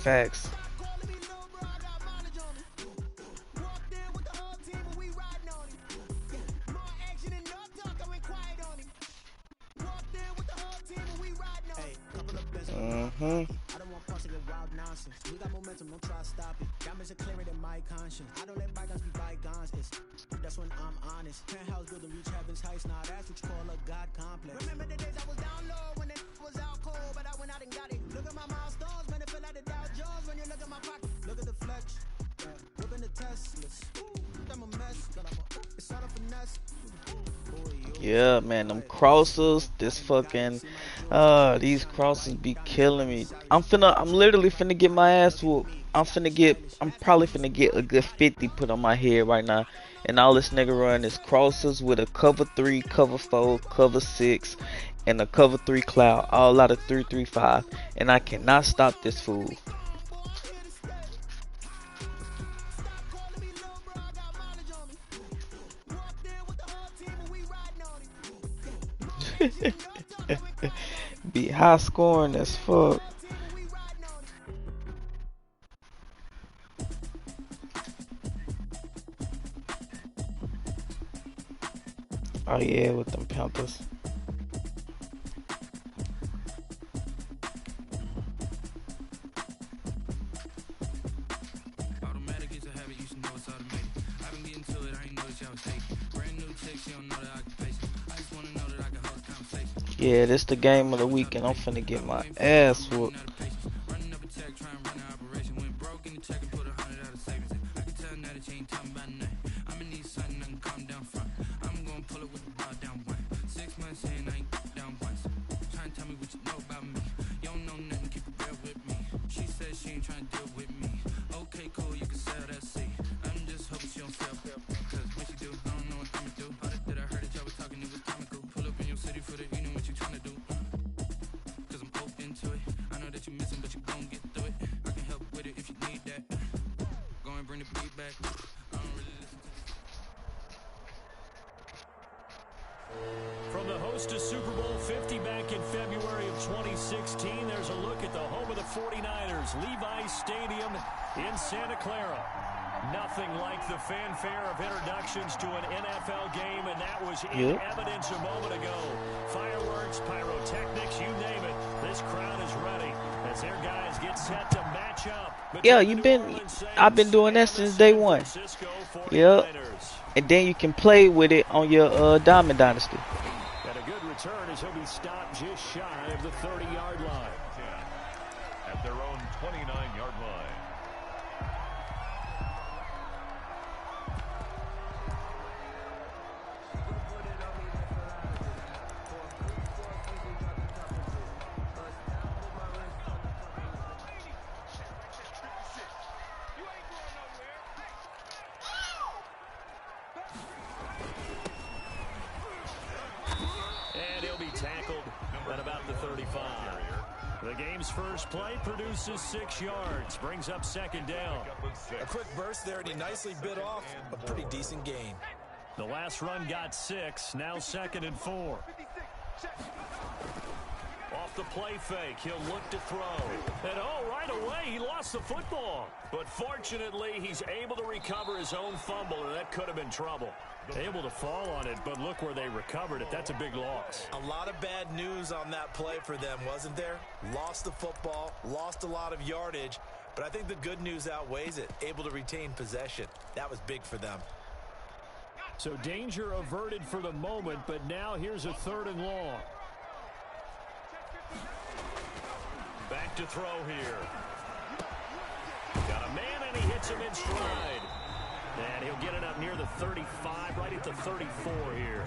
Facts. Mm-hmm. We got momentum, don't try to stop it. Diamonds are clearer than my conscience. I don't let bygones be bygones. That's when I'm honest. Penthouse building, reach heaven's heights. Now that's what you call a God complex. Remember the days I was down low when it was out cold, but I went out and got it. Look at my milestones, man, it feel like the Dow Jones when you look at my pocket. Look at the flex, whipping the Teslas. I'm a mess, it's all a finesse. Yeah, man, them crosses, these crosses be killing me. I'm literally finna get my ass whooped. I'm probably finna get a good 50 put on my head right now. And all this nigga run is crosses with a cover 3, cover 4, cover 6, and a cover 3 cloud, all out of 335. And I cannot stop this fool. Be high scoring as fuck. Oh yeah, with them Panthers. Automatic is a habit, you should know it's automated. I've been getting to it, I ain't noticed y'all was taking. Brand new chicks, you don't know the occupation. I just wanna know that I can hold a conversation. Yeah, this the game of the week, and I'm finna get my ass whooped. Running up a check, try and run an operation. Went broke in the check and put 100 out of savings. I can tell now that you ain't talking about nothing. I'ma need something I can calm down front. I'm gonna pull it with the bar down one. 6 months in, I ain't down once. Try and tell me what you know about me. You don't know nothing, keep it real with me. She said she ain't trying to deal with me. Okay, cool, you can sell that seat. I'm just hoping she don't fail. Cause when she do, I don't know what I'ma do. All that I heard that y'all was talking, it was comical. Pull up in your city for the, you know what you trying to do. Cause I'm open to it. I know that you missing, but you gon' get through it. I can help with it if you need that. Go and bring the beat back. I don't really listen to From the host of Super Bowl 50 back in February of 2016, there's a look at the home of the 49ers, Levi's Stadium in Santa Clara. Nothing like the fanfare of introductions to an NFL game, and that was in evidence a moment ago. Fireworks, pyrotechnics, you name it. This crowd is ready as their guys get set to match up. Yeah, I've been doing that since day one. Yep. And then you can play with it on your Diamond Dynasty. And a good return as he'll be stopped just shy of the 30-yard line. At their own 29-yard line. Tackled at about the 35. The game's first play produces 6 yards, brings up second down. A quick burst there, and he nicely bit off a pretty decent gain. The last run got 6, now 2nd and 4. Off the play fake, he'll look to throw. And right away, he lost the football. But fortunately, he's able to recover his own fumble, and that could have been trouble. Able to fall on it, but look where they recovered it. That's a big loss. A lot of bad news on that play for them, wasn't there? Lost the football, lost a lot of yardage, but I think the good news outweighs it. Able to retain possession. That was big for them. So danger averted for the moment, but now here's a 3rd and long. Back to throw here. Got a man, and he hits him in stride. And he'll get it up near the 35, right at the 34 here.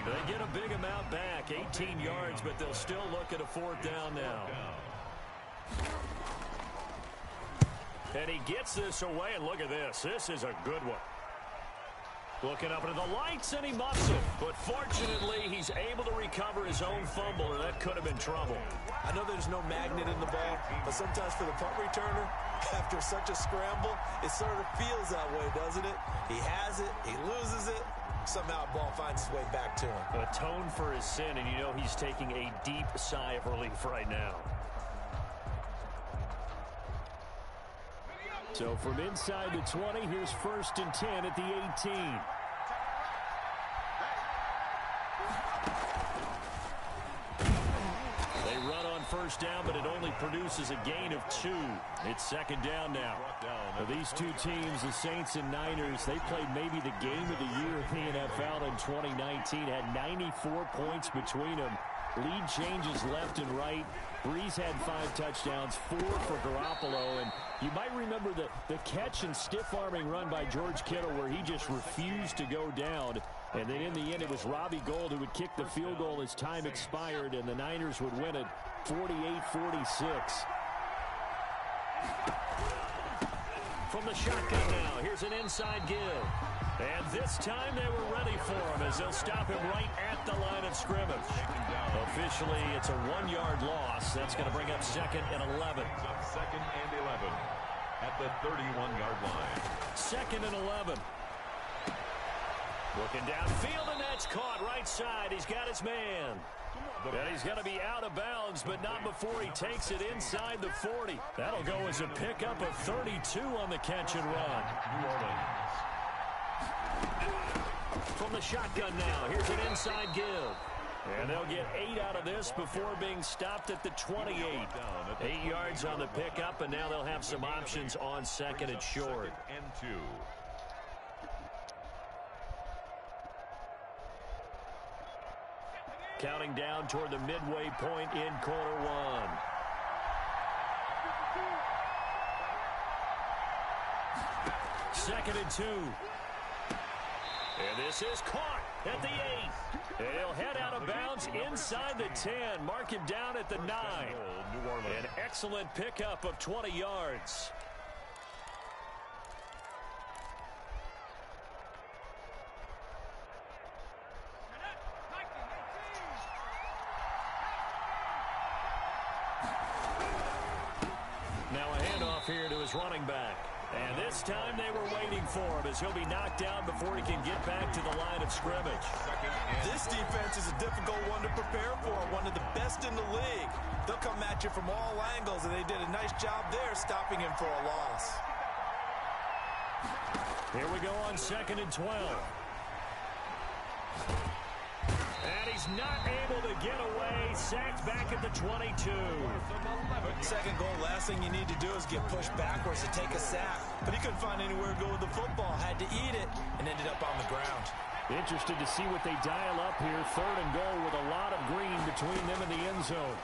They get a big amount back, 18 yards, but they'll still look at a 4th down now. And he gets this away, and look at this. This is a good one. Looking up into the lights, and he muffs it. But fortunately, he's able to recover his own fumble, or that could have been trouble. I know there's no magnet in the ball, but sometimes for the punt returner, after such a scramble, it sort of feels that way, doesn't it? He has it, he loses it, somehow the ball finds its way back to him. Atone for his sin, and you know he's taking a deep sigh of relief right now. So from inside the 20, here's 1st and 10 at the 18. They run on 1st down, but it only produces a gain of 2. It's 2nd down now. Now these two teams, the Saints and Niners, they played maybe the game of the year in the NFL in 2019. Had 94 points between them. Lead changes left and right. Breeze had 5 touchdowns, 4 for Garoppolo. And you might remember the catch and stiff-arming run by George Kittle where he just refused to go down. And then in the end, it was Robbie Gould who would kick the field goal as time expired, and the Niners would win it 48-46. From the shotgun now, here's an inside give. And this time they were ready for him as they'll stop him right at the line of scrimmage. Officially, it's a 1-yard loss. That's going to bring up 2nd and 11. 2nd and 11 at the 31-yard line. 2nd and 11. Looking downfield, and that's caught right side. He's got his man. And he's going to be out of bounds, but not before he takes it inside the 40. That'll go as a pickup of 32 on the catch and run. New Orleans. From the shotgun now, here's an inside give. And they'll get 8 out of this before being stopped at the 28. 8 yards on the pickup, and now they'll have some options on 2nd and short. 2nd and 2. Counting down toward the midway point in quarter 1. Second and 2. And this is caught at the 8. And he'll head out of bounds inside the 10. Mark him down at the 9. New Orleans. An excellent pickup of 20 yards. Now a handoff here to his running back. And this time they were waiting for him as he'll be knocked down before he can get back to the line of scrimmage. This defense is a difficult one to prepare for, one of the best in the league. They'll come at you from all angles, and they did a nice job there stopping him for a loss. Here we go on 2nd and 12. And he's not able to get away. Sacked back at the 22. 2nd goal, last thing you need to do is get pushed backwards to take a sack. But he couldn't find anywhere to go with the football. Had to eat it and ended up on the ground. Interested to see what they dial up here. 3rd and goal with a lot of green between them and the end zone.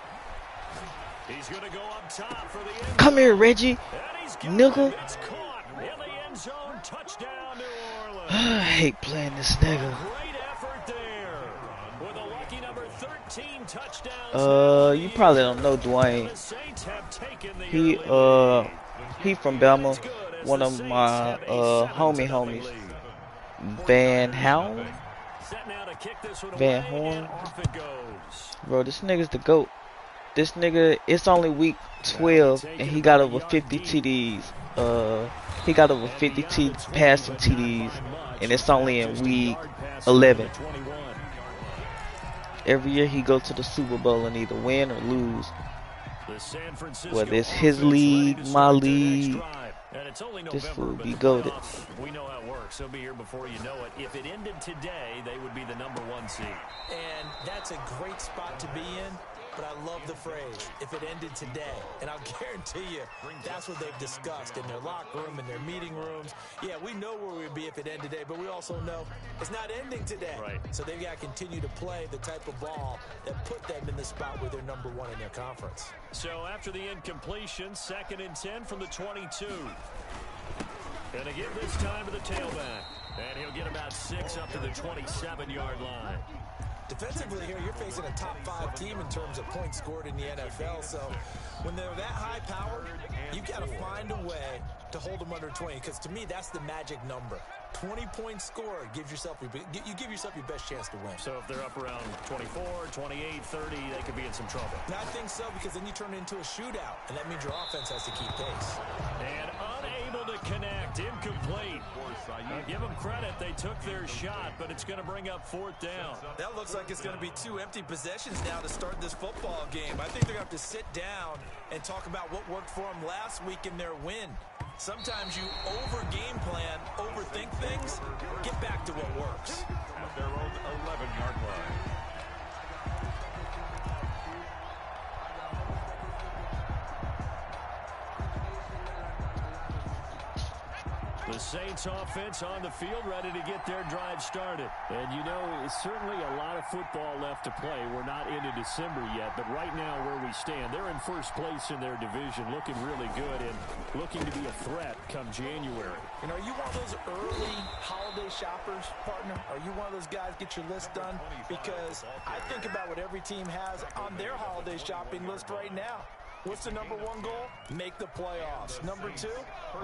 He's going to go up top for the end zone. Come here, Reggie. Nigga. It's caught in the end zone. Touchdown, New Orleans. I hate playing this nigga. Great effort there. With a lucky number 13 touchdowns. You probably don't know Dwayne. The Saints have taken the He from Belma. One of my homies. Van Horn. Van Horn. Bro, this nigga's the GOAT. This nigga, it's only week 12 and he got over 50 TDs. He got over 50 passing TDs, and it's only in week 11. Every year he go to the Super Bowl and either win or lose. Whether it's his league, my league, this fool be goated. We know how it works. He'll be here before you know it. If it ended today, they would be the number 1 seed. And that's a great spot to be in. But I love the phrase, if it ended today. And I'll guarantee you, that's what they've discussed in their locker room, in their meeting rooms. Yeah, we know where we'd be if it ended today, but we also know it's not ending today. Right. So they've got to continue to play the type of ball that put them in the spot where they're number 1 in their conference. So after the incompletion, 2nd and 10 from the 22. And again this time to the tailback. And he'll get about 6 up to the 27-yard line. Defensively here, you're facing a top 5 team in terms of points scored in the NFL. So when they're that high powered, you've got to find a way to hold them under 20. Because to me, that's the magic number. 20-point score gives yourself you give yourself your best chance to win. So if they're up around 24, 28, 30, they could be in some trouble. And I think so, because then you turn it into a shootout, and that means your offense has to keep pace. And unable to connect, incomplete. Give them credit, they took their shot, but it's going to bring up 4th down. That looks like it's going to be 2 empty possessions now to start this football game. I think they're going to have to sit down and talk about what worked for them last week in their win. Sometimes you over-game plan, overthink things, get back to what works. At their own 11-yard line. The Saints offense on the field, ready to get their drive started. And you know, it's certainly a lot of football left to play. We're not into December yet, but right now where we stand, they're in first place in their division, looking really good and looking to be a threat come January. And are you one of those early holiday shoppers, partner? Are you one of those guys get your list done? Because I think about what every team has on their holiday shopping list right now. What's the number 1 goal? Make the playoffs. Number 2,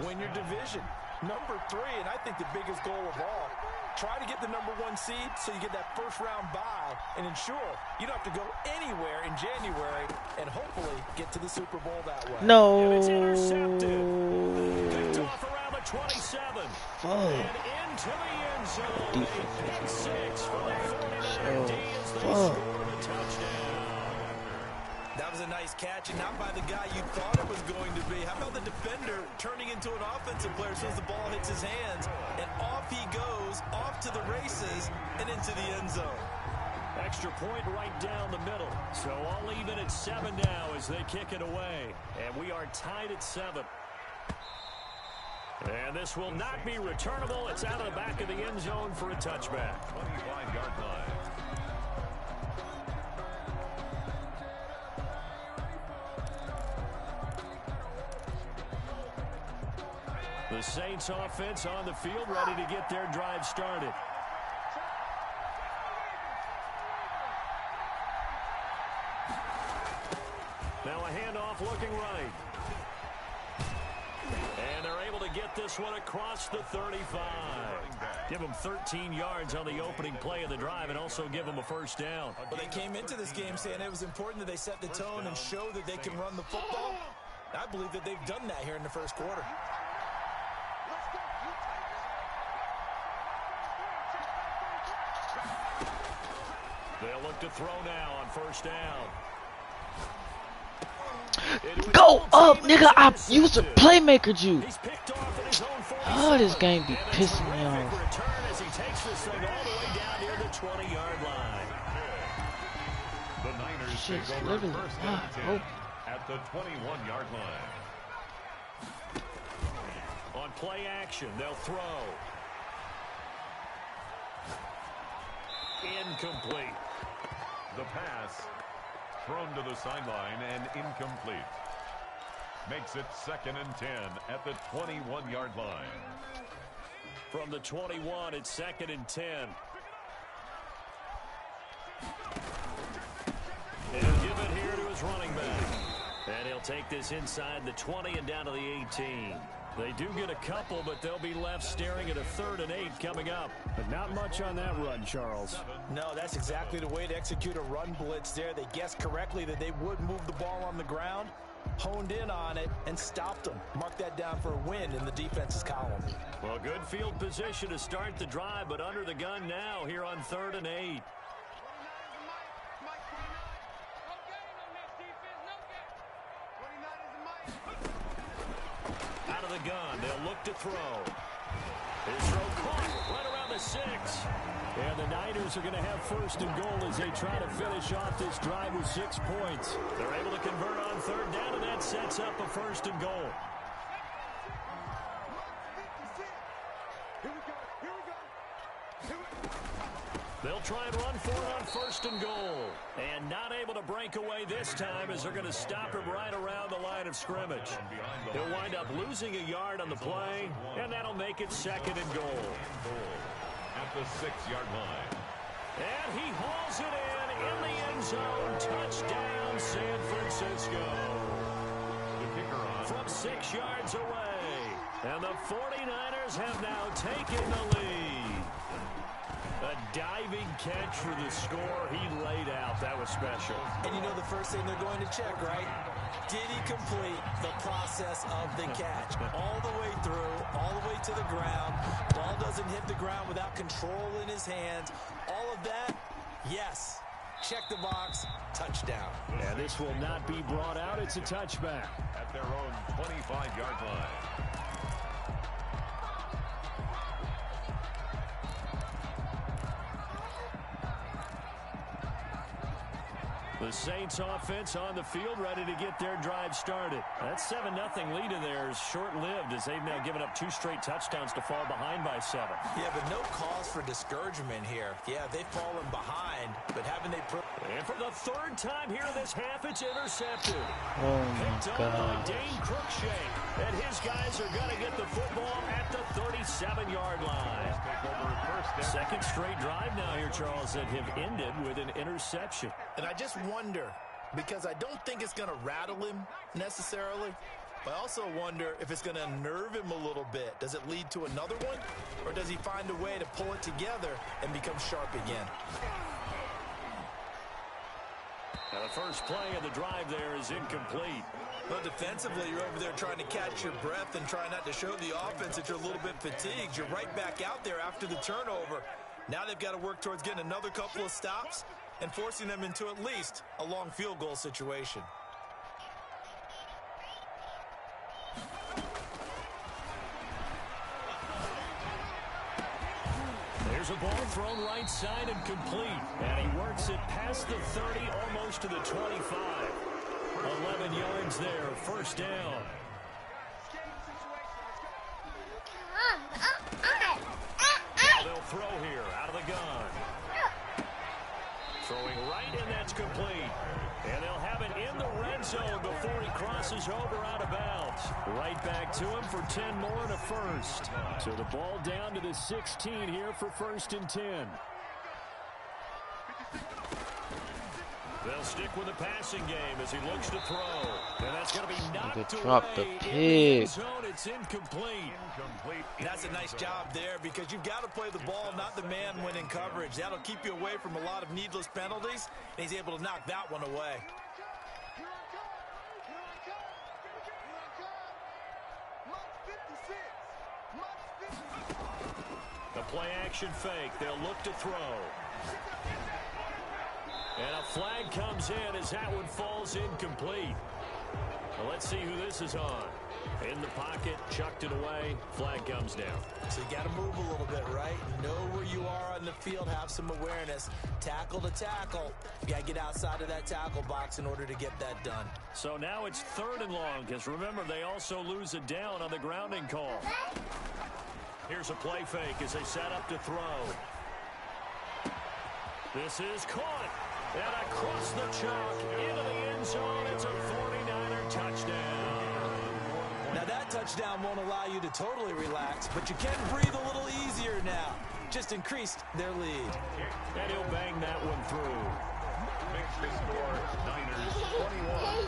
win your division. Number 3, and I think the biggest goal of all, try to get the number 1 seed so you get that first-round bye and ensure you don't have to go anywhere in January and hopefully get to the Super Bowl that way. No. It's intercepted. Picked off around the 27. And into the end zone. Pick 6 for the 49er D as they score the touchdown. That was a nice catch, and not by the guy you thought it was going to be. How about the defender turning into an offensive player as soon as the ball hits his hands? And off he goes, off to the races, and into the end zone. Extra point right down the middle. So all even at 7 now as they kick it away. And we are tied at 7. And this will not be returnable. It's out of the back of the end zone for a touchback. 25-yard line. The Saints offense on the field, ready to get their drive started. Now a handoff looking right. And they're able to get this one across the 35. Give them 13 yards on the opening play of the drive and also give them a first down. Well, they came into this game saying it was important that they set the tone and show that they can run the football. I believe that they've done that here in the first quarter. They'll look to throw now on first down. Go up, nigga. I used to playmaker you. Oh, this game be pissing me off. As he takes this thing all the way down near the 20-yard line. The Niners Shit's take over literally first wide and 10 open. at the 21-yard line. On play action, they'll throw. Incomplete. The pass thrown to the sideline and incomplete. Makes it 2nd and 10 at the 21-yard line. From the 21, it's 2nd and 10. And he'll give it here to his running back. And he'll take this inside the 20 and down to the 18. They do get a couple, but they'll be left staring at a 3rd and 8 coming up. But not much on that run, Charles. No, that's exactly the way to execute a run blitz there. They guessed correctly that they would move the ball on the ground, honed in on it, and stopped them. Mark that down for a win in the defense's column. Well, good field position to start the drive, but under the gun now here on 3rd and 8. Out of the gun, they'll look to throw. His throw caught right around the 6. And the Niners are going to have 1st and goal as they try to finish off this drive with 6 points. They're able to convert on 3rd down, and that sets up a 1st and goal. They'll try and run for it on 1st and goal. And not able to break away this time as they're going to stop him right around the line of scrimmage. He'll wind up losing a yard on the play, and that'll make it 2nd and goal. At the 6-yard line. And he hauls it in the end zone. Touchdown, San Francisco. The kicker on. From 6 yards away. And the 49ers have now taken the lead. diving catch for the score. He laid out. That was special. And you know the first thing they're going to check, right? Did he complete the process of the catch? All the way through, all the way to the ground. Ball doesn't hit the ground without control in his hands. All of that, yes. Check the box, touchdown. And this will not be brought out. It's a touchback. At their own 25-yard line. The Saints offense on the field, ready to get their drive started. That 7-0 lead of theirs short-lived as they've now given up 2 straight touchdowns to fall behind by 7. Yeah, but no cause for discouragement here. Yeah, they've fallen behind, but haven't they... And for the 3rd time here in this half, it's intercepted. Oh, Picked my up by God. Dane Cruikshank. And his guys are going to get the football at the 37-yard line. Second straight drive now here, Charles, that have ended with an interception. And I just wonder, because I don't think it's going to rattle him necessarily, but I also wonder if it's going to unnerve him a little bit. Does it lead to another one, or does he find a way to pull it together and become sharp again? Now the first play of the drive there is incomplete. Well, defensively, you're over there trying to catch your breath and try not to show the offense that you're a little bit fatigued. You're right back out there after the turnover. Now they've got to work towards getting another couple of stops and forcing them into at least a long field goal situation. There's a ball thrown right side and complete. And he works it past the 30, almost to the 25. 11 yards there, first down. Now they'll throw here, out of the gun. Throwing right, and that's complete. And they'll have it in the red zone before he crosses over out of bounds. Right back to him for 10 more and a first. So the ball down to the 16 here for 1st and 10. They'll stick with the passing game as he looks to throw. And that's going to be knocked They dropped the away in the pig. end zone. It's incomplete. That's a nice job there because you've got to play the ball, not the man when in coverage. That'll keep you away from a lot of needless penalties, and he's able to knock that one away. The play action fake. They'll look to throw. And a flag comes in as that one falls incomplete. Well, let's see who this is on. In the pocket, chucked it away, flag comes down. So you got to move a little bit, right? Know where you are on the field, have some awareness. Tackle to tackle. You got to get outside of that tackle box in order to get that done. So now it's 3rd and long, because remember, they also lose a down on the grounding call. Here's a play fake as they set up to throw. This is caught. And across the chalk, into the end zone, it's a 49er touchdown. Now that touchdown won't allow you to totally relax, but you can breathe a little easier now. Just increased their lead. And he'll bang that one through. Makes the score Niners 21,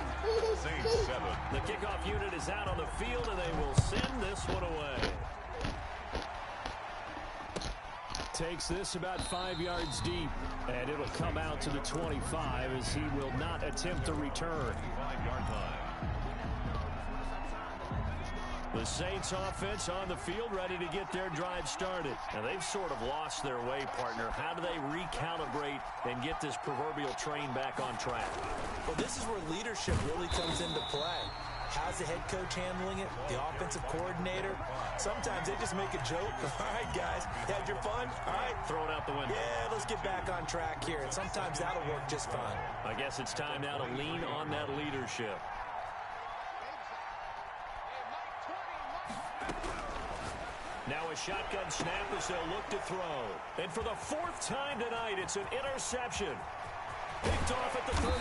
Saints 7. The kickoff unit is out on the field, and they will send this one away. Takes this about 5 yards deep, and it'll come out to the 25 as he will not attempt to return. 5-yard line. The Saints offense on the field ready to get their drive started. Now they've sort of lost their way, partner. How do they recalibrate and get this proverbial train back on track? Well, this is where leadership really comes into play. How's the head coach handling it? The offensive coordinator? Sometimes they just make a joke. All right, guys, you had your fun? All right. Throw it out the window. Yeah, let's get back on track here. And sometimes that'll work just fine. I guess it's time now to lean on that leadership. Now a shotgun snap as they'll look to throw. And for the 4th time tonight, it's an interception. Picked off at the 38.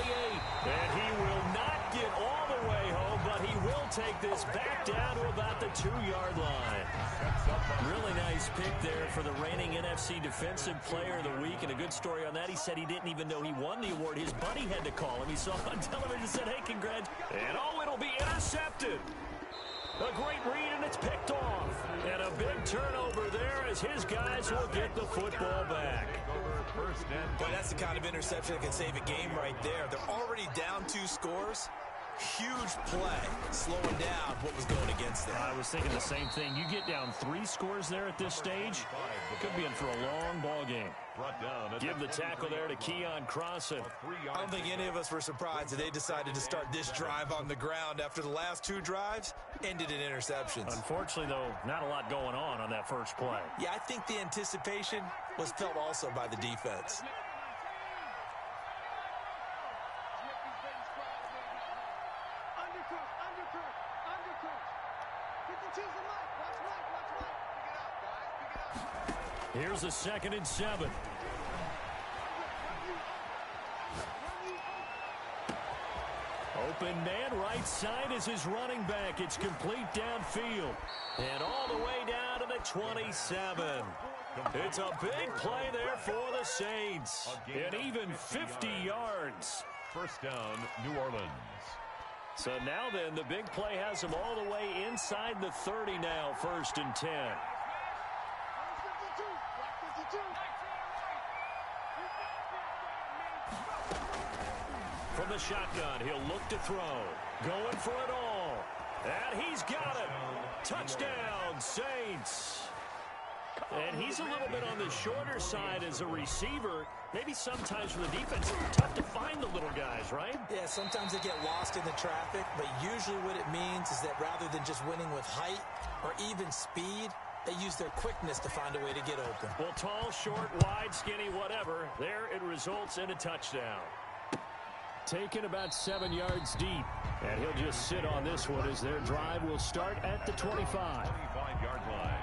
And he will not get all the way home, but he will take this back down to about the 2-yard line. Really nice pick there for the reigning NFC Defensive Player of the Week. And a good story on that. He said he didn't even know he won the award. His buddy had to call him. He saw him on television and said, hey, congrats. And oh, it'll be intercepted. A great read, and it's picked off. And a big turnover there as his guys will get the football back. Boy, that's the kind of interception that can save a game right there. They're already down 2 scores. Huge play, slowing down what was going against them. I was thinking the same thing. You get down 3 scores there at this stage, could be in for a long ball game. Give the tackle there to Keon Crossan. I don't think any of us were surprised that they decided to start this drive on the ground after the last 2 drives ended in interceptions. Unfortunately, though, not a lot going on that first play. Yeah, I think the anticipation was felt also by the defense. Here's a 2nd and 7. Open man, right side is his running back. It's complete downfield. And all the way down to the 27. It's a big play there for the Saints. And even 50 yards. First down, New Orleans. So now then, the big play has him all the way inside the 30 now, 1st and 10. From the shotgun, he'll look to throw. Going for it all. And he's got it. Touchdown, Saints. And he's a little bit on the shorter side as a receiver. Maybe sometimes for the defense, it's tough to find the little guys, right? Yeah, sometimes they get lost in the traffic, but usually what it means is that rather than just winning with height or even speed, they use their quickness to find a way to get open. Well, tall, short, wide, skinny, whatever, there it results in a touchdown. Taken about 7 yards deep. And he'll just sit on this one as their drive will start at the 25. 25-yard line.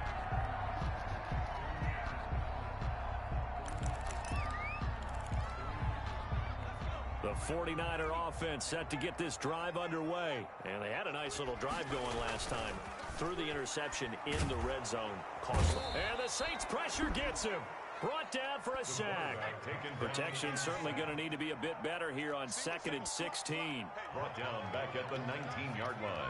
The 49er offense set to get this drive underway. And they had a nice little drive going last time. Through the interception in the red zone. Costly. And the Saints pressure gets him. Brought down for a sack. Protection certainly going to need to be a bit better here on 2nd and 16. Brought down back at the 19-yard line.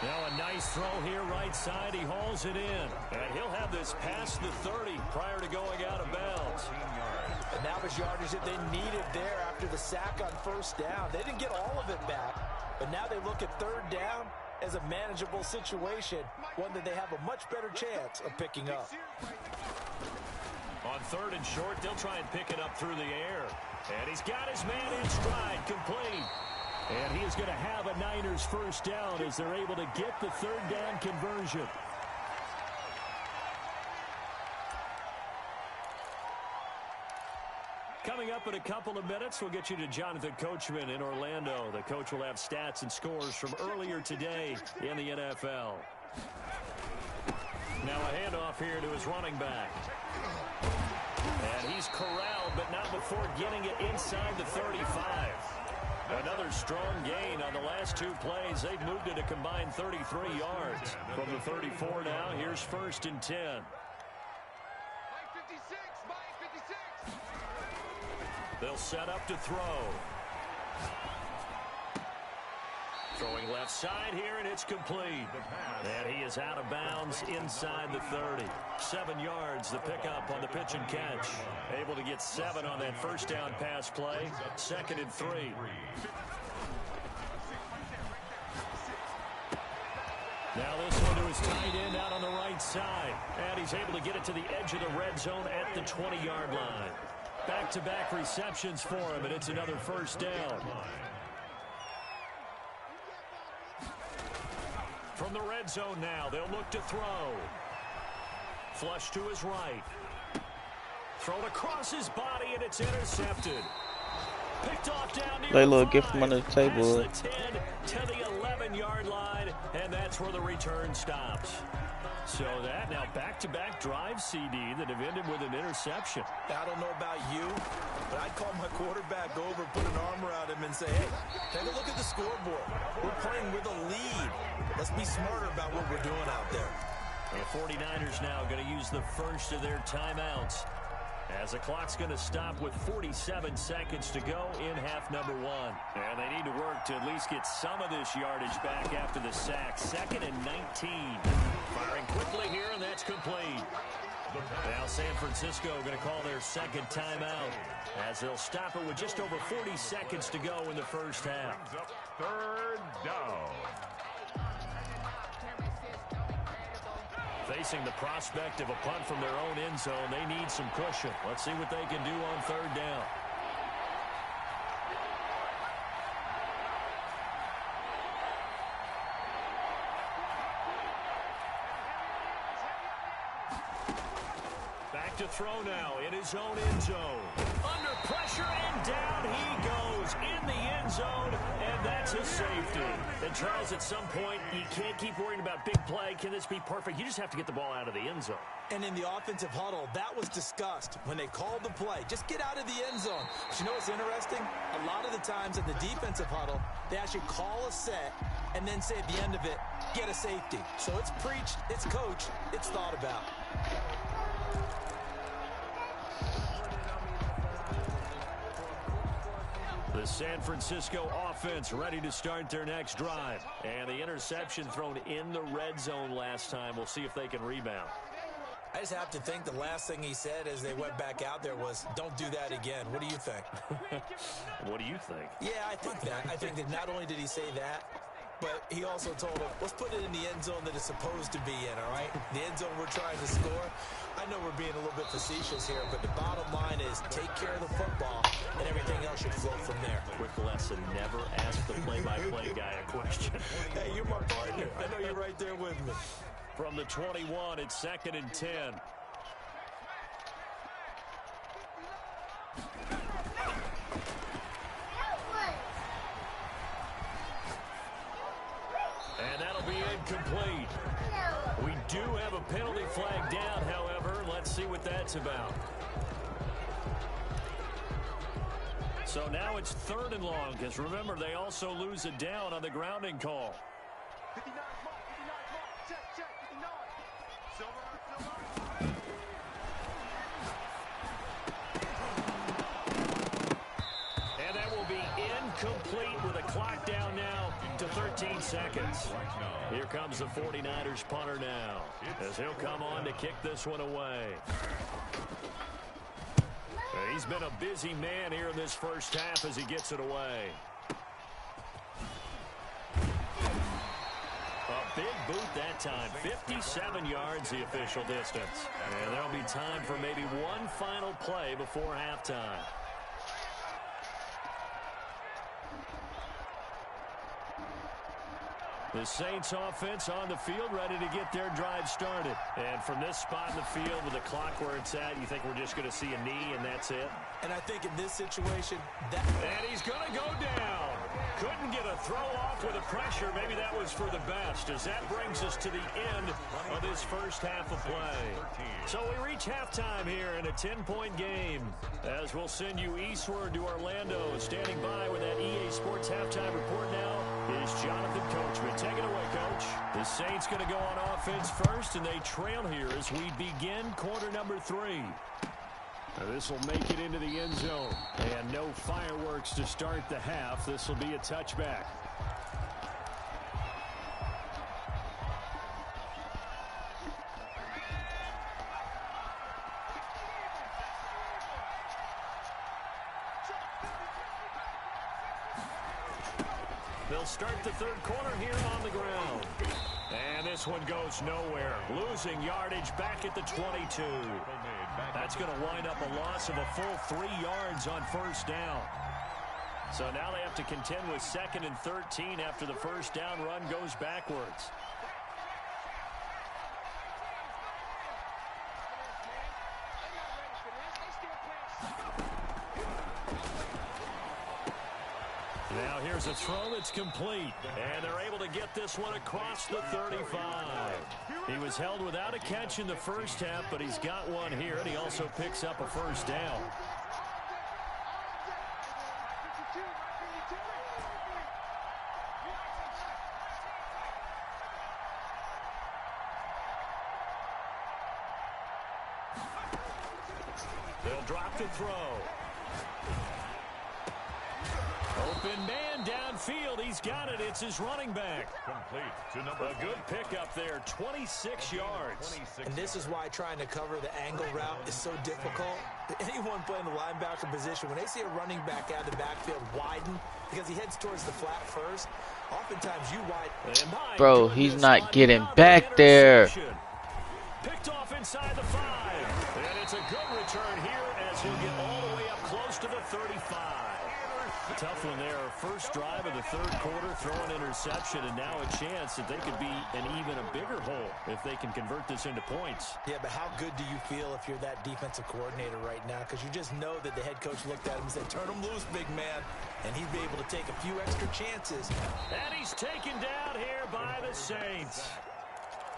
Now a nice throw here right side. He hauls it in. And he'll have this past the 30 prior to going out of bounds. And that was yardage that they needed there after the sack on 1st down. They didn't get all of it back, but now they look at 3rd down as a manageable situation, one that they have a much better chance of picking up. On 3rd and short, they'll try and pick it up through the air. And he's got his man in stride, complete. And he is going to have a Niners 1st down as they're able to get the 3rd down conversion. Coming up in a couple of minutes, we'll get you to Jonathan Coachman in Orlando. The coach will have stats and scores from earlier today in the NFL. Now a handoff here to his running back. And he's corralled, but not before getting it inside the 35. Another strong gain on the last 2 plays. They've moved it a combined 33 yards. From the 34 now, here's 1st and 10. They'll set up to throw. Throwing left side here, and it's complete. And he is out of bounds inside the 30. 7 yards, the pickup on the pitch and catch. Able to get 7 on that 1st down pass play. 2nd and 3. Now this one to his tight end out on the right side. And he's able to get it to the edge of the red zone at the 20-yard line. Back-to-back receptions for him, and it's another 1st down. From the red zone now, they'll look to throw. Flush to his right. Thrown across his body, and it's intercepted. Picked off down near They the little 5, gift from under the table. past the 10 to the 11-yard line, and that's where the return stops. So that now back-to-back drive CD that have ended with an interception. I don't know about you, but I'd call my quarterback over, put an arm around him, and say, hey, take a look at the scoreboard. We're playing with a lead. Let's be smarter about what we're doing out there. The 49ers now going to use the first of their timeouts, as the clock's going to stop with 47 seconds to go in half number one. And they need to work to at least get some of this yardage back after the sack. 2nd and 19. Firing quickly here, and that's complete. Now San Francisco going to call their second timeout, as they'll stop it with just over 40 seconds to go in the first half. 3rd down. Facing the prospect of a punt from their own end zone, they need some cushion. Let's see what they can do on 3rd down. Back to throw now in his own end zone. Under pressure, and down he goes in the end zone, and that's a safety. And Charles, at some point, you can't keep worrying about big play. Can this be perfect? You just have to get the ball out of the end zone. And in the offensive huddle, that was discussed when they called the play. Just get out of the end zone. But you know what's interesting? A lot of the times in the defensive huddle, they actually call a set and then say at the end of it, get a safety. So it's preached, it's coached, it's thought about. The San Francisco offense ready to start their next drive. And the interception thrown in the red zone last time. We'll see if they can rebound. I just have to think the last thing he said as they went back out there was, don't do that again. What do you think? What do you think? Yeah, I think that. I think that not only did he say that, but he also told him, let's put it in the end zone that it's supposed to be in, all right? The end zone we're trying to score. I know we're being a little bit facetious here, but the bottom line is take care of the football, and everything else should flow from there. Quick lesson, never ask the play-by-play guy a question. Hey, you're my partner. I know you're right there with me. From the 21, it's 2nd and 10. And that'll be incomplete. We do have a penalty flag down, however. Let's see what that's about. So now it's 3rd and long, because remember, they also lose a down on the grounding call. 59 mark, check, 59. Silver. And that will be incomplete with a clock down now to 13 seconds. Here comes the 49ers punter now, as he'll come on to kick this one away. He's been a busy man here in this first half as he gets it away. A big boot that time. 57 yards the official distance. And there'll be time for maybe one final play before halftime. The Saints offense on the field, ready to get their drive started. And from this spot in the field with the clock where it's at, you think we're just going to see a knee and that's it? And I think in this situation, that... And he's going to go down. Couldn't get a throw off with the pressure. Maybe that was for the best, as that brings us to the end of this first half of play. So we reach halftime here in a 10-point game, as we'll send you eastward to Orlando. Standing by with that EA Sports halftime report now is Jonathan Coachman. Take it away, Coach. The Saints going to go on offense first, and they trail here as we begin quarter number 3. This will make it into the end zone. And no fireworks to start the half. This will be a touchback. They'll start the third quarter here on the ground. And this one goes nowhere. Losing yardage back at the 22. That's going to wind up a loss of a full 3 yards on first down. So now they have to contend with 2nd and 13 after the first down run goes backwards. Now here's a throw that's complete. And they're able to get this one across the 35. He was held without a catch in the first half, but he's got one here, and he also picks up a first down. They'll drop to throw. Open man downfield. He's got it. It's his running back. Complete to number A good pickup there, 26 yards. And this is why trying to cover the angle route is so difficult. Anyone playing the linebacker position, when they see a running back out of the backfield widen because he heads towards the flat first, oftentimes you widen. Bro, he's not getting back there. Picked off inside the 5. And it's a good return here as he'll get all the way up close to the 35. Tough one there. First drive of the third quarter, throw an interception, and now a chance that they could be an even a bigger hole if they can convert this into points. Yeah, but how good do you feel if you're that defensive coordinator right now? Because you just know that the head coach looked at him and said, turn him loose, big man. And he'd be able to take a few extra chances. And he's taken down here by the Saints.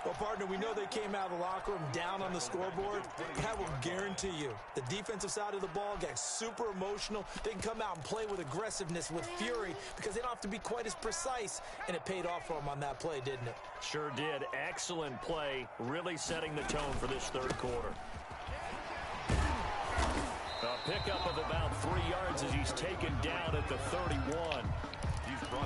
Well, partner, we know they came out of the locker room down on the scoreboard. That will guarantee you the defensive side of the ball gets super emotional. They can come out and play with aggressiveness, with fury, because they don't have to be quite as precise. And it paid off for them on that play, didn't it? Sure did. Excellent play, really setting the tone for this third quarter. A pickup of about 3 yards as he's taken down at the 31.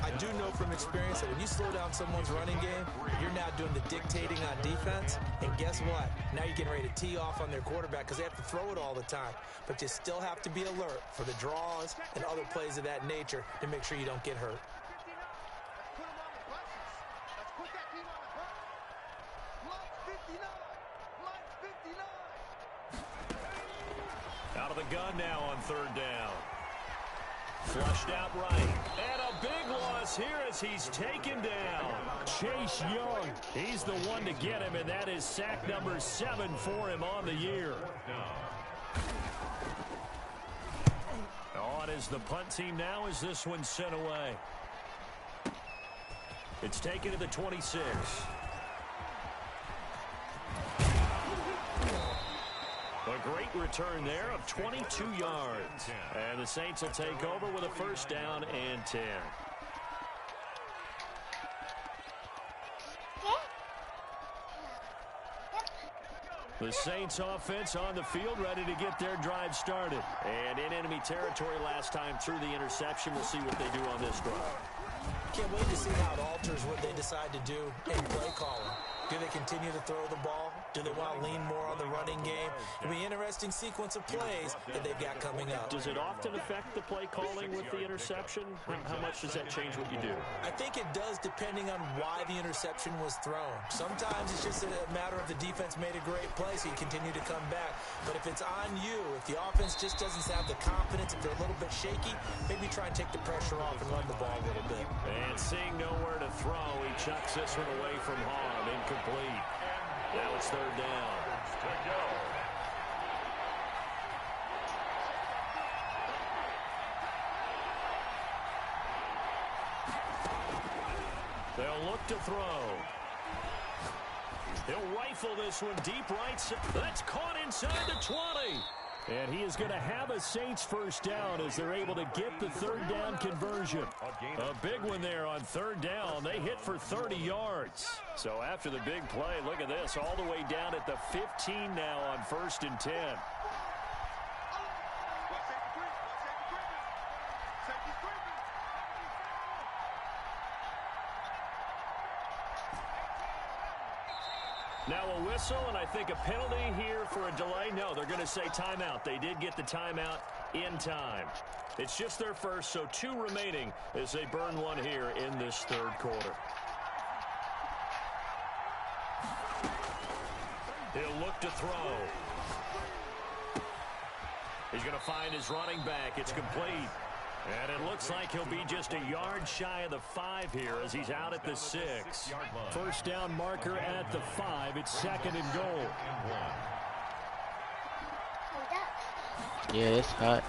I do know from experience that when you slow down someone's running game, you're now doing the dictating on defense. And guess what? Now you're getting ready to tee off on their quarterback because they have to throw it all the time. But you still have to be alert for the draws and other plays of that nature to make sure you don't get hurt. Out of the gun now on third down. Flushed out right. And a big loss here as he's taken down. Chase Young. He's the one to get him, and that is sack number 7 for him on the year. On is the punt team now as this one's sent away. It's taken to the 26. A great return there of 22 yards. And the Saints will take over with a first down and 10. The Saints offense on the field, ready to get their drive started. And in enemy territory last time through the interception. We'll see what they do on this drive. Can't wait to see how it alters what they decide to do in play calling. Do they continue to throw the ball? Do they want to lean more on the running game? It'll be an interesting sequence of plays that they've got coming up. Does it often affect the play calling with the interception? How much does that change what you do? I think it does depending on why the interception was thrown. Sometimes it's just a matter of the defense made a great play, so you continue to come back. But if it's on you, if the offense just doesn't have the confidence, if they're a little bit shaky, maybe try and take the pressure off and run the ball a little bit. And seeing nowhere to throw, he chucks this one away from harm. Incomplete. Now it's third down. They'll look to throw. He'll rifle this one deep right. That's caught inside the 20. And he is going to have a Saints first down as they're able to get the third down conversion. A big one there on third down. They hit for 30 yards. So after the big play, look at this, all the way down at the 15 now on 1st and 10. Now a whistle, and I think a penalty here for a delay. No, they're going to say timeout. They did get the timeout in time. It's just their first, so 2 remaining as they burn one here in this third quarter. He'll look to throw. He's going to find his running back. It's complete. And it looks like he'll be just a yard shy of the 5 here as he's out at the 6. First down marker at the 5. It's 2nd and goal. Yeah, it's hot.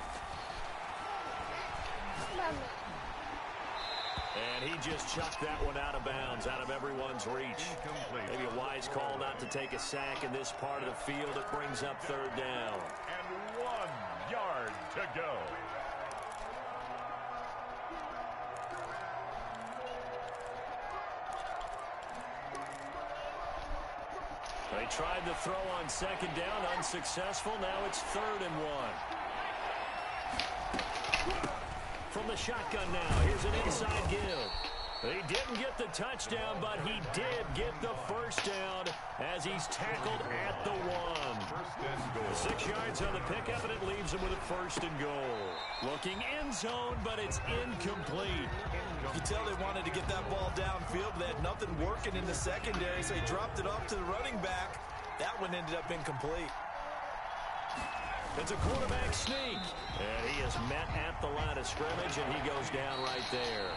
And he just chucked that one out of bounds, out of everyone's reach. Maybe a wise call not to take a sack in this part of the field. It brings up third down. And 1 yard to go. They tried the throw on second down, unsuccessful. Now it's 3rd and 1. From the shotgun now, here's an inside give. He didn't get the touchdown, but he did get the first down as he's tackled at the 1. 6 yards on the pickup, and it leaves him with a 1st and goal. Looking end zone, but it's incomplete. You can tell they wanted to get that ball downfield. They had nothing working in the secondary, so he dropped it off to the running back. That one ended up incomplete. It's a quarterback sneak. And he is met at the line of scrimmage, and he goes down right there.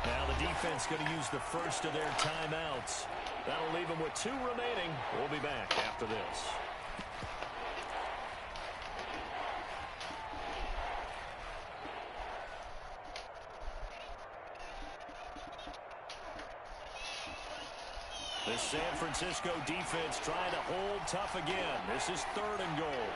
Now the defense going to use the first of their timeouts. That'll leave them with 2 remaining. We'll be back after this. The San Francisco defense trying to hold tough again. This is 3rd and goal.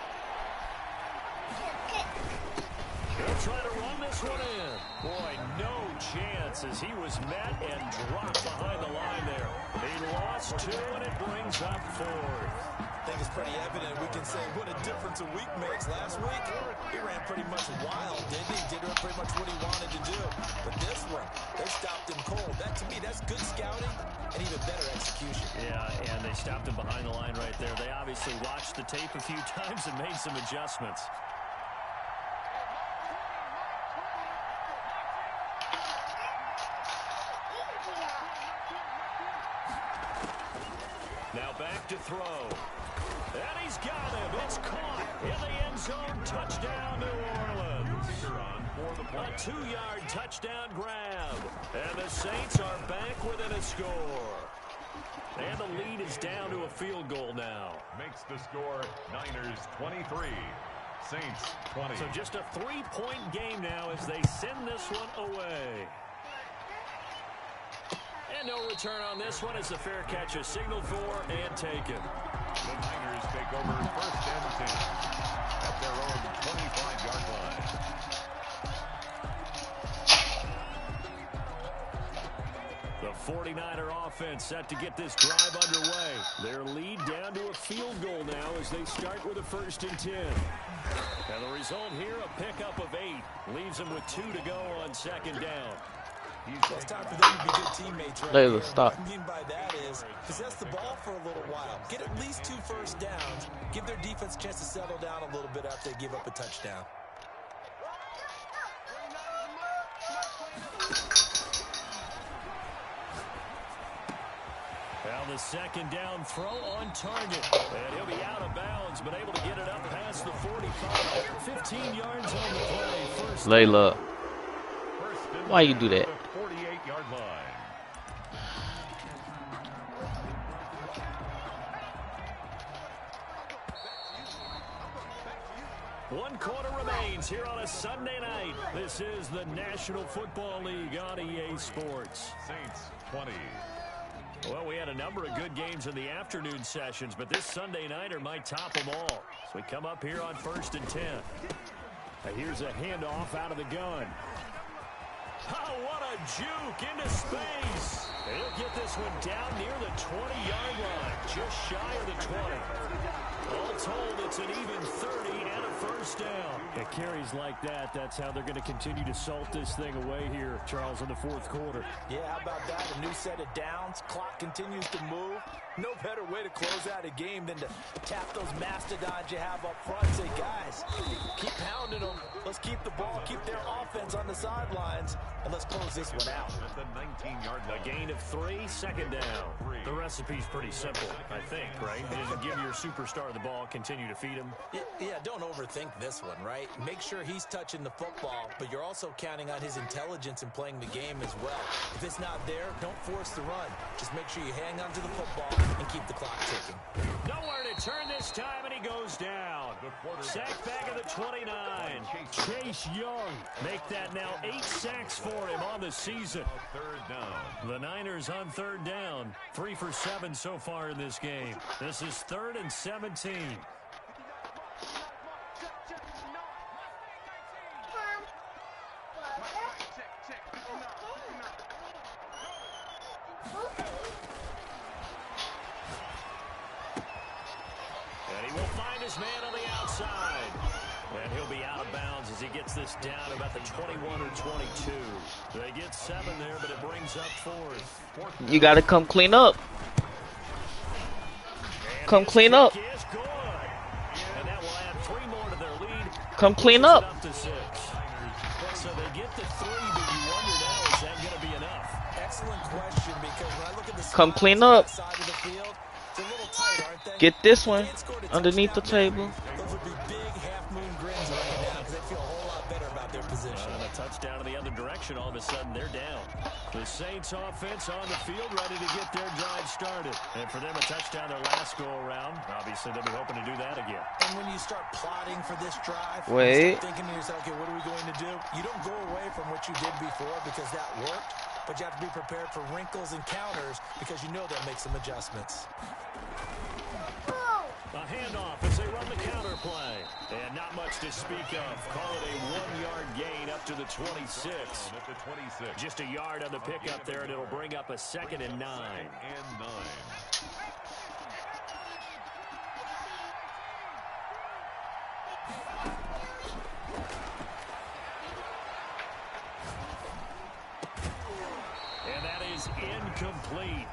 He'll try to run this one in. Boy, no chance as he was met and dropped behind the line there. He lost 2, and it brings up 4th. I think it's pretty evident. We can say what a difference a week makes. Last week, he ran pretty much wild, didn't he? Did pretty much what he wanted to do. But this one, they stopped him cold. That, to me, that's good scouting and even better execution. Yeah, and they stopped him behind the line right there. They obviously watched the tape a few times and made some adjustments. Now back to throw. And he's got him. It's caught in the end zone. Touchdown, New Orleans. A 2-yard touchdown grab. And the Saints are back within a score. And the lead is down to a field goal now. Makes the score Niners 23, Saints 20. So just a 3-point game now as they send this one away. And no return on this one as the fair catch is signaled for and taken. The Niners take over 1st and 10 at their own 25-yard line. The 49er offense set to get this drive underway. Their lead down to a field goal now as they start with a 1st and 10. And the result here, a pickup of 8. Leaves them with 2 to go on 2nd down. It's time for them to be good teammates right Layla, here. stop. What I mean by that is possess the ball for a little while. Get at least 2 first downs. Give their defense a chance to settle down a little bit after they give up a touchdown. Now the 2nd down throw on target. And he'll be out of bounds, but able to get it up past the 45. 15 yards on the play. First Layla, why you do that? 48-yard line. One quarter remains here on a Sunday night. This is the National Football League on EA Sports. Saints 20. Well, we had a number of good games in the afternoon sessions, but this Sunday nighter might top them all. So we come up here on 1st and 10. Now here's a handoff out of the gun. Oh, what a juke into space. He'll get this one down near the 20-yard line, just shy of the 20. All told, it's an even 30 and a first down. At carries like that, that's how they're going to continue to salt this thing away here, Charles, in the 4th quarter. Yeah, how about that? A new set of downs. Clock continues to move. No better way to close out a game than to tap those mastodons you have up front. Say, guys, keep pounding them. Let's keep the ball, keep their offense on the sidelines, and let's close this one out. At the 19-yard line. A gain of 3, 2nd down. The recipe's pretty simple, I think, right? You just give your superstar the ball, continue to feed him. Yeah, don't overthink this one, right? Make sure he's touching the football, but you're also counting on his intelligence in playing the game as well. If it's not there, don't force the run. Just make sure you hang on to the football and keep the clock ticking. Nowhere to turn this time, and he goes down. Sack back at the 29. Chase Young make that now 8 sacks for him on the season. 3rd down. The Niners on 3rd down. 3 for 7 so far in this game. This is 3rd and 17. his man on the outside. And he'll be out of bounds as he gets this down about the 21 or 22. They get 7 there, but it brings up 4th. You gotta come clean up. Come clean up. Is good. And that will add 3 more to their lead. Come clean up. Up to 6. So they get to 3, but you wonder now, is that going to be enough? Excellent question, because when I look at the Come clean up. side of the field, it's a little tight, aren't they? Get this one underneath the table. Those would be big half-moon grins right now because they feel a whole lot better about their position. And a touchdown in the other direction, all of a sudden they're down. The Saints offense on the field ready to get their drive started. And for them, a touchdown their last go-around. Obviously, they'll be hoping to do that again. And when you start plotting for this drive, Wait. you start thinking to yourself, okay, what are we going to do? You don't go away from what you did before because that worked, but you have to be prepared for wrinkles and counters because you know they'll make some adjustments. A handoff as they run the counter play. And not much to speak of. Call it a 1-yard gain up to the 26. At the 26. Just a yard on the pickup there, and it'll bring up a 2nd and 9. 2nd and 9. And that is incomplete.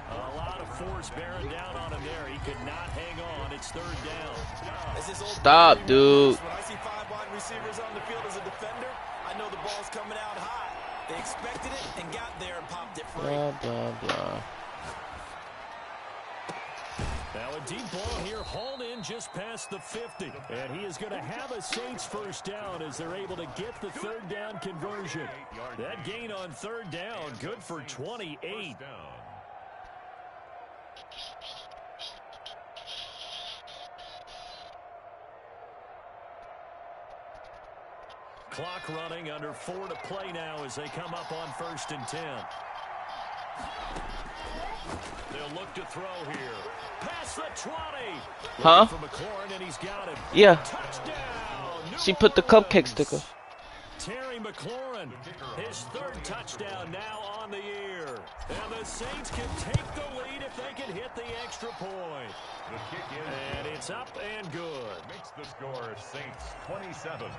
A lot of force bearing down on him there. He could not hang on. It's 3rd down. Stop, dude. When I see 5 wide receivers on the field as a defender, I know the ball's coming out high. They expected it and got there and popped it free. Blah, blah, blah. Now a deep ball here, hauled in just past the 50. And he is going to have a Saints 1st down as they're able to get the 3rd down conversion. That gain on 3rd down, good for 28. Clock running, under 4 to play now as they come up on 1st and 10. They'll look to throw here. Past the 20. Huh? For McLaurin, and he's got him. Yeah. Touchdown. She put the cupcake sticker. Terry McLaurin, his 3rd touchdown now on the year. And the Saints can take the lead if they can hit the extra point. The kick in. And it's up and good. Makes the score Saints 27.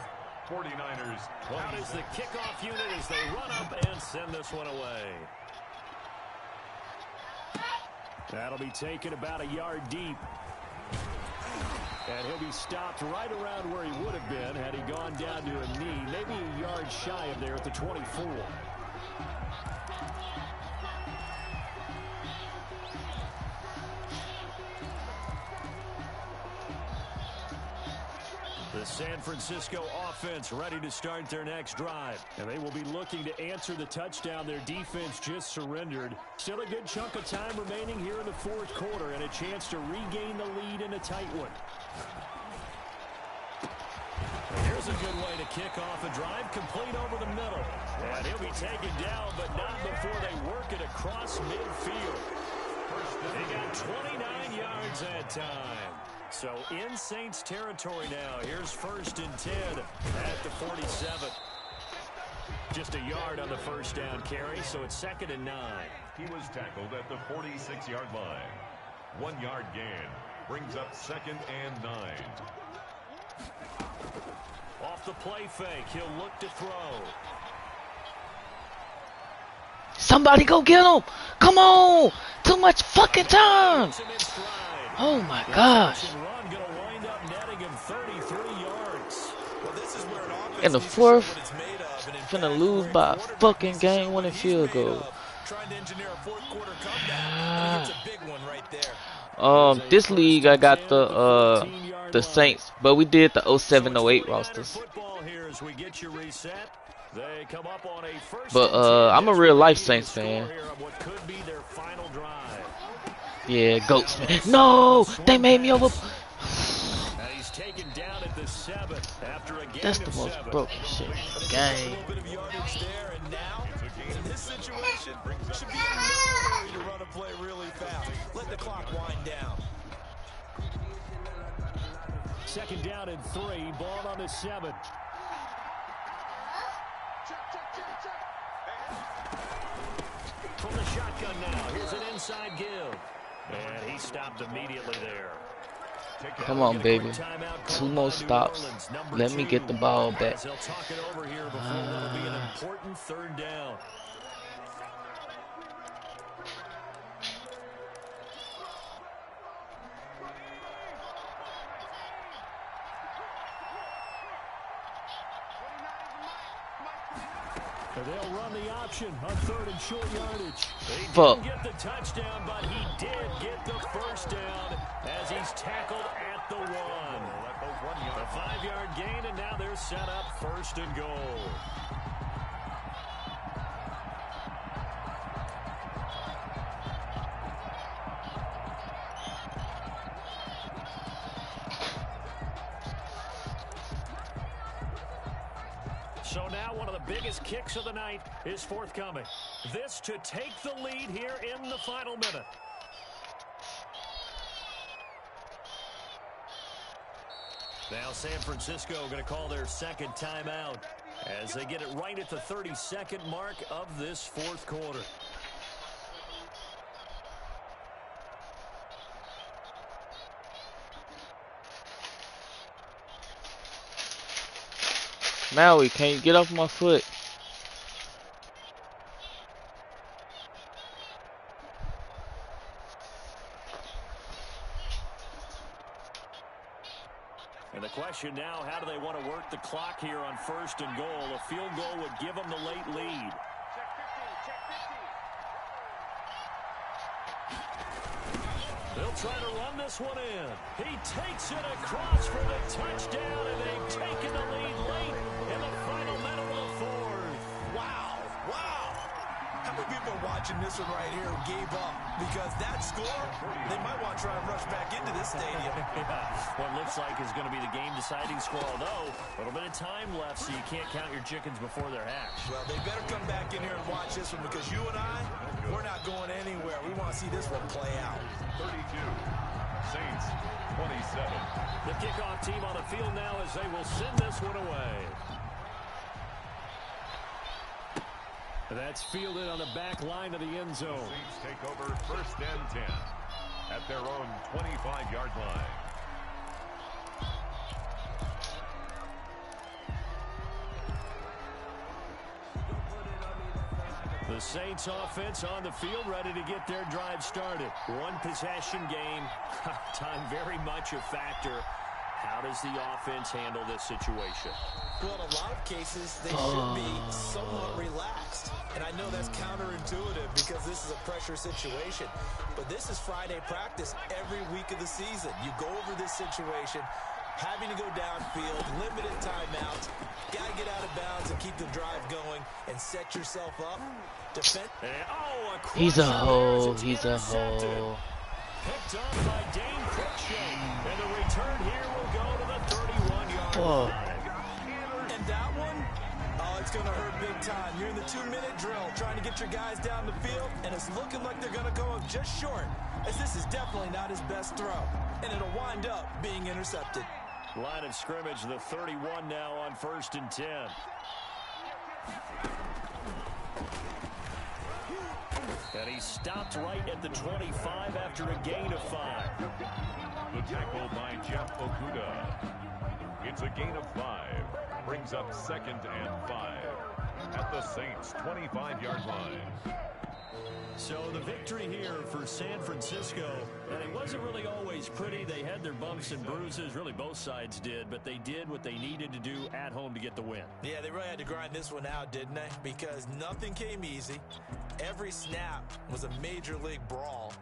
49ers 20. Out is the kickoff unit as they run up and send this one away. That'll be taken about a yard deep. And he'll be stopped right around where he would have been had he gone down to a knee, maybe a yard shy of there at the 24. The San Francisco offense ready to start their next drive. And they will be looking to answer the touchdown their defense just surrendered. Still a good chunk of time remaining here in the 4th quarter and a chance to regain the lead in a tight one. And here's a good way to kick off a drive, complete over the middle. And he'll be taken down, but not before they work it across midfield. They got 29 yards that time. So in Saints territory now. Here's 1st and 10 at the 47. Just a yard on the 1st down carry, so it's 2nd and 9. He was tackled at the 46-yard line. 1-yard gain brings up 2nd and 9. Off the play fake, he'll look to throw. Somebody go get him. Come on. Too much fucking time. Oh, my gosh. In the 4th, finna lose by a fucking game-winning field goal. This league I got the Saints, but we did the 07-08 rosters. But I'm a real life Saints fan. Yeah, goats, man. No, they made me over. That's the most broken shit in the game. Should be in no hurry to run a play really fast. Let the clock wind down. 2nd down and 3. Ball on the 7. From the shotgun now. Here's an inside give. And he stopped immediately there. Come on, baby. 2 more stops. Let me get the ball back. They'll talk it over here before what'll be an important third down. They'll run the option on 3rd and short yardage. They didn't get the touchdown, but he did get the first down as he's tackled at the 1. A 5-yard gain, and now they're set up 1st and goal. So now one of the biggest kicks of the night is forthcoming. This to take the lead here in the final minute. Now San Francisco going to call their second timeout as they get it right at the 32nd mark of this 4th quarter. Maui, can you get off my foot? And the question now, how do they want to work the clock here on 1st and goal? A field goal would give them the late lead. They'll try to run this one in. He takes it across for the touchdown, and they've taken the lead late in the final minute of the 4th. Wow. Wow. How many people are watching this one right here who gave up? Because that score, they might want to try and rush back into this stadium. What looks like is going to be the game-deciding score, although a little bit of time left, so you can't count your chickens before they're hatched. Well, they better come back in here and watch this one, because you and I, we're not going anywhere. We want to see this one play out. 32. Saints 27. The kickoff team on the field now as they will send this one away. That's fielded on the back line of the end zone. Saints take over 1st and 10 at their own 25-yard line. The Saints offense on the field, ready to get their drive started. One possession game. Time very much a factor. How does the offense handle this situation? Well, in a lot of cases, they should be somewhat relaxed. And I know that's counterintuitive because this is a pressure situation. But this is Friday practice every week of the season. You go over this situation, having to go downfield, limited timeouts, got to get out of bounds and keep the drive going and set yourself up. Defend. He's a hoe. He's a hoe. Picked up by Dane Cruikshank. And the return here will go to the 31-yard line. And that one, oh, it's going to hurt big time. You're in the 2-minute drill trying to get your guys down the field, and it's looking like they're going to go up just short, as this is definitely not his best throw. And it'll wind up being intercepted. Line of scrimmage, the 31 now on 1st and 10. And he stopped right at the 25 after a gain of 5. The tackle by Jeff Okuda. It's a gain of 5. Brings up 2nd and 5 at the Saints' 25-yard line. So the victory here for San Francisco, and it wasn't really always pretty. They had their bumps and bruises, really both sides did, but they did what they needed to do at home to get the win. Yeah, they really had to grind this one out, didn't they? Because nothing came easy. Every snap was a major league brawl.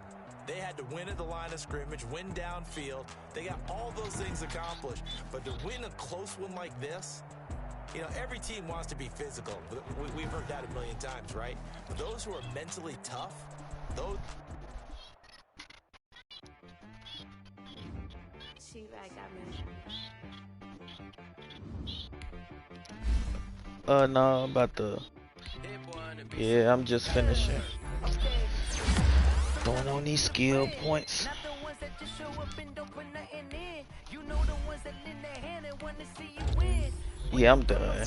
They had to win at the line of scrimmage, win downfield. They got all those things accomplished. But to win a close one like this, you know, every team wants to be physical. We've heard that a million times, right? But those who are mentally tough, those... No, I'm about to... Yeah, I'm just finishing. Going on these skill points. Yeah, I'm done.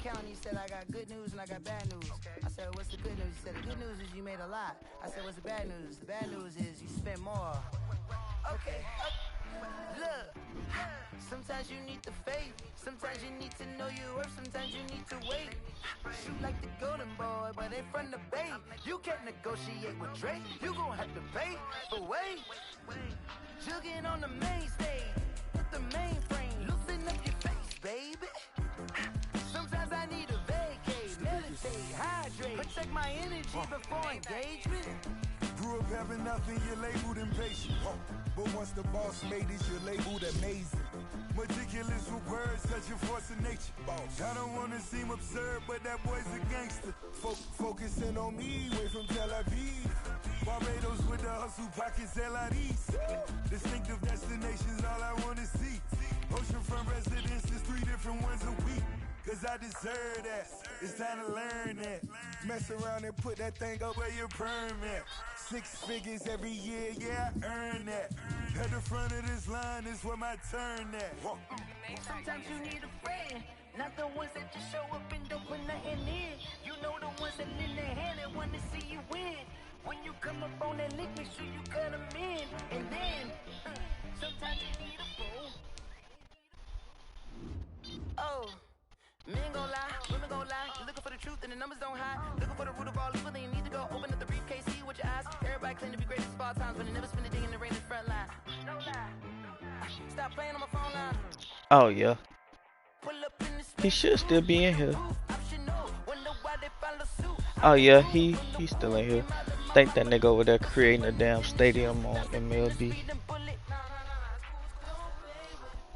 account, he said, I got good news and I got bad news. I said, what's the good news? He said, the good news is you made a lot. I said, what's the bad news? The bad news is you spent more. Okay. Look, sometimes you need the faith. Sometimes you need to know your worth. Sometimes you need to wait. Shoot like the golden boy, but they from the bay. You can't negotiate with Drake. You gon' have to pay. But wait, jugging on the main stage with the mainframe. Loosen up your face, baby. Sometimes I need a vacate, meditate, hydrate, protect my energy before engagement. Grew up having nothing, you're labeled impatient. But once the boss made it, you're labeled amazing. Meticulous with words, such a force of nature. I don't wanna seem absurd, but that boy's a gangster. Focusing on me, way from Tel Aviv. Barbados with the hustle pockets, LIDs. Distinctive destinations, all I wanna see. Oceanfront residences, 3 different ones a week. Cause I deserve that, it's time to learn that. Mess around and put that thing up where your permit. 6 figures every year, yeah, I earn that. At the front of this line is where my turn at. Sometimes you need a friend, not the ones that just show up and don't put nothing in. You know the ones that lend their hand and want to see you win. When you come up on that lick, make sure you cut them in. And then, sometimes you need a fool. Oh. Men gon' lie, women gon' lie. You're looking for the truth and the numbers don't hide. Looking for the root of all evil, then you need to go open up the briefcase, see with your eyes. Everybody claim to be great at all times, but they never spend a day in the rain in the front line. No lie. Stop playing on my phone line. Oh yeah. He should still be in here. Oh yeah, he's still in here. Think that nigga over there creating a damn stadium on MLB.